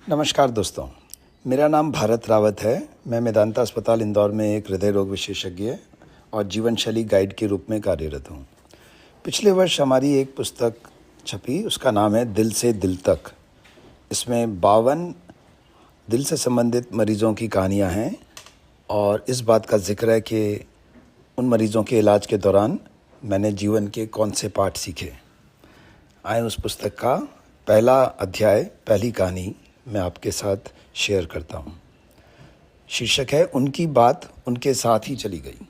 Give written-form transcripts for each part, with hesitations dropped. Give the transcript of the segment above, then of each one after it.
नमस्कार दोस्तों, मेरा नाम भारत रावत है। मैं मेदांता अस्पताल इंदौर में एक हृदय रोग विशेषज्ञ और जीवन शैली गाइड के रूप में कार्यरत हूँ। पिछले वर्ष हमारी एक पुस्तक छपी, उसका नाम है दिल से दिल तक। इसमें 52 दिल से संबंधित मरीज़ों की कहानियाँ हैं और इस बात का जिक्र है कि उन मरीज़ों के इलाज के दौरान मैंने जीवन के कौन से पाठ सीखे। आए उस पुस्तक का पहला अध्याय, पहली कहानी मैं आपके साथ शेयर करता हूँ। शीर्षक है उनकी बात उनके साथ ही चली गई।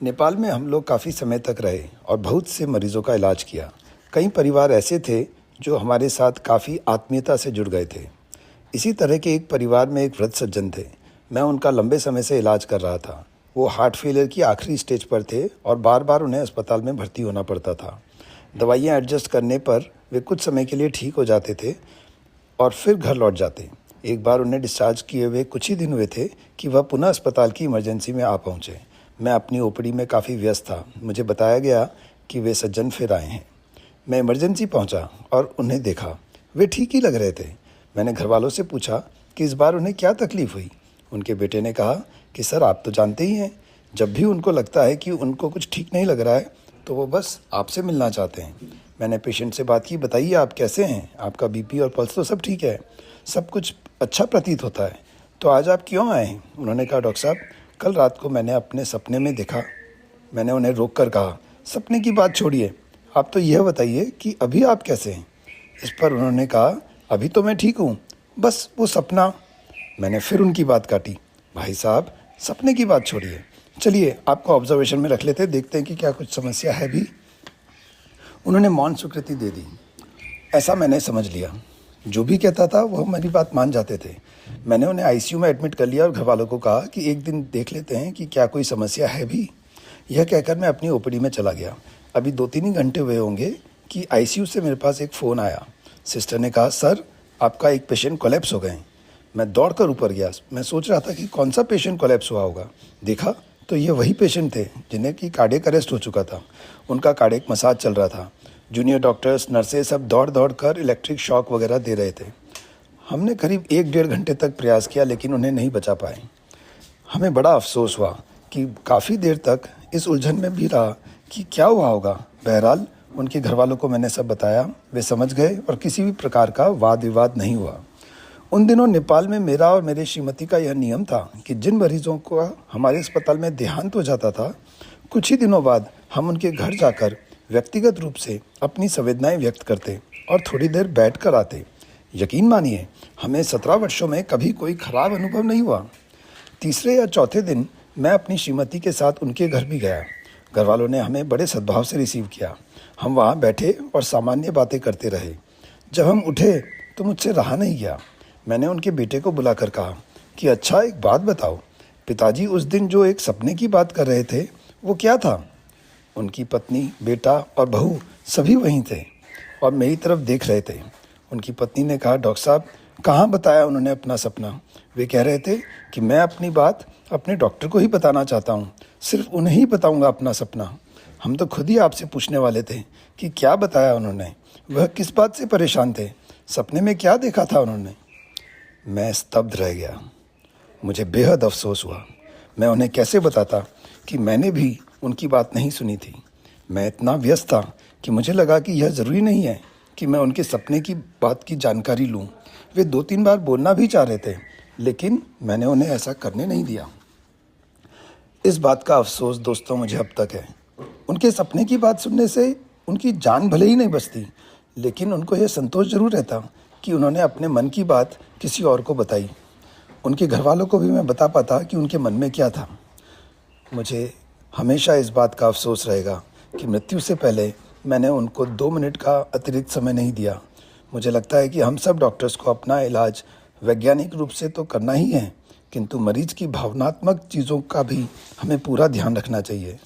नेपाल में हम लोग काफ़ी समय तक रहे और बहुत से मरीज़ों का इलाज किया। कई परिवार ऐसे थे जो हमारे साथ काफ़ी आत्मीयता से जुड़ गए थे। इसी तरह के एक परिवार में एक वृद्ध सज्जन थे। मैं उनका लंबे समय से इलाज कर रहा था। वो हार्ट फेलियर की आखिरी स्टेज पर थे और बार बार उन्हें अस्पताल में भर्ती होना पड़ता था। दवाइयाँ एडजस्ट करने पर वे कुछ समय के लिए ठीक हो जाते थे और फिर घर लौट जाते। एक बार उन्हें डिस्चार्ज किए हुए कुछ ही दिन हुए थे कि वह पुनः अस्पताल की इमरजेंसी में आ पहुँचे। मैं अपनी ओपीडी में काफ़ी व्यस्त था। मुझे बताया गया कि वे सज्जन फिर आए हैं। मैं इमरजेंसी पहुंचा और उन्हें देखा। वे ठीक ही लग रहे थे। मैंने घर वालों से पूछा कि इस बार उन्हें क्या तकलीफ़ हुई। उनके बेटे ने कहा कि सर, आप तो जानते ही हैं, जब भी उनको लगता है कि उनको कुछ ठीक नहीं लग रहा है तो वो बस आपसे मिलना चाहते हैं। मैंने पेशेंट से बात की, बताइए आप कैसे हैं, आपका बीपी और पल्स तो सब ठीक है, सब कुछ अच्छा प्रतीत होता है, तो आज आप क्यों आए हैं। उन्होंने कहा, डॉक्टर साहब, कल रात को मैंने अपने सपने में देखा। मैंने उन्हें रोक कर कहा, सपने की बात छोड़िए, आप तो यह बताइए कि अभी आप कैसे हैं। इस पर उन्होंने कहा, अभी तो मैं ठीक हूँ, बस वो सपना। मैंने फिर उनकी बात काटी, भाई साहब, सपने की बात छोड़िए, चलिए आपको ऑब्जर्वेशन में रख लेते, देखते हैं कि क्या कुछ समस्या है भी। उन्होंने मौन स्वीकृति दे दी। ऐसा मैंने समझ लिया, जो भी कहता था वो मेरी बात मान जाते थे। मैंने उन्हें आईसीयू में एडमिट कर लिया और घर वालों को कहा कि एक दिन देख लेते हैं कि क्या कोई समस्या है भी। यह कहकर मैं अपनी ओपीडी में चला गया। अभी 2-3 ही घंटे हुए होंगे कि आईसीयू से मेरे पास एक फ़ोन आया। सिस्टर ने कहा, सर, आपका एक पेशेंट कोलैप्स हो गए। मैं दौड़ कर ऊपर गया। मैं सोच रहा था कि कौन सा पेशेंट कोलैप्स हुआ होगा। देखा तो ये वही पेशेंट थे जिन्हें कि कार्डियक अरेस्ट हो चुका था। उनका कार्डियक मसाज चल रहा था। जूनियर डॉक्टर्स, नर्सें सब दौड़ कर इलेक्ट्रिक शॉक वगैरह दे रहे थे। हमने करीब 1-1.5 घंटे तक प्रयास किया लेकिन उन्हें नहीं बचा पाए। हमें बड़ा अफसोस हुआ कि काफ़ी देर तक इस उलझन में भी रहा कि क्या हुआ होगा। बहरहाल उनके घर वालों को मैंने सब बताया। वे समझ गए और किसी भी प्रकार का वाद विवाद नहीं हुआ। उन दिनों नेपाल में मेरा और मेरे श्रीमती का यह नियम था कि जिन मरीजों को हमारे अस्पताल में देहांत हो जाता था, कुछ ही दिनों बाद हम उनके घर जाकर व्यक्तिगत रूप से अपनी संवेदनाएं व्यक्त करते और थोड़ी देर बैठ कर आते। यकीन मानिए, हमें 17 वर्षों में कभी कोई खराब अनुभव नहीं हुआ। तीसरे या चौथे दिन मैं अपनी श्रीमती के साथ उनके घर भी गया। घर वालों ने हमें बड़े सद्भाव से रिसीव किया। हम वहाँ बैठे और सामान्य बातें करते रहे। जब हम उठे तो मुझसे रहा नहीं गया। मैंने उनके बेटे को बुलाकर कहा कि अच्छा, एक बात बताओ, पिताजी उस दिन जो एक सपने की बात कर रहे थे वो क्या था। उनकी पत्नी, बेटा और बहू सभी वहीं थे और मेरी तरफ देख रहे थे। उनकी पत्नी ने कहा, डॉक्टर साहब, कहाँ बताया उन्होंने अपना सपना। वे कह रहे थे कि मैं अपनी बात अपने डॉक्टर को ही बताना चाहता हूँ, सिर्फ उन्हें ही बताऊँगा अपना सपना। हम तो खुद ही आपसे पूछने वाले थे कि क्या बताया उन्होंने, वह किस बात से परेशान थे, सपने में क्या देखा था उन्होंने। मैं स्तब्ध रह गया। मुझे बेहद अफसोस हुआ। मैं उन्हें कैसे बताता कि मैंने भी उनकी बात नहीं सुनी थी। मैं इतना व्यस्त था कि मुझे लगा कि यह ज़रूरी नहीं है कि मैं उनके सपने की बात की जानकारी लूं। वे 2-3 बार बोलना भी चाह रहे थे लेकिन मैंने उन्हें ऐसा करने नहीं दिया। इस बात का अफसोस दोस्तों मुझे अब तक है। उनके सपने की बात सुनने से उनकी जान भले ही नहीं बचती, लेकिन उनको यह संतोष जरूर रहता कि उन्होंने अपने मन की बात किसी और को बताई। उनके घर वालों को भी मैं बता पाता कि उनके मन में क्या था। मुझे हमेशा इस बात का अफसोस रहेगा कि मृत्यु से पहले मैंने उनको 2 मिनट का अतिरिक्त समय नहीं दिया। मुझे लगता है कि हम सब डॉक्टर्स को अपना इलाज वैज्ञानिक रूप से तो करना ही है, किंतु मरीज की भावनात्मक चीज़ों का भी हमें पूरा ध्यान रखना चाहिए।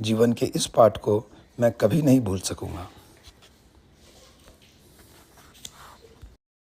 जीवन के इस पाठ को मैं कभी नहीं भूल सकूँगा।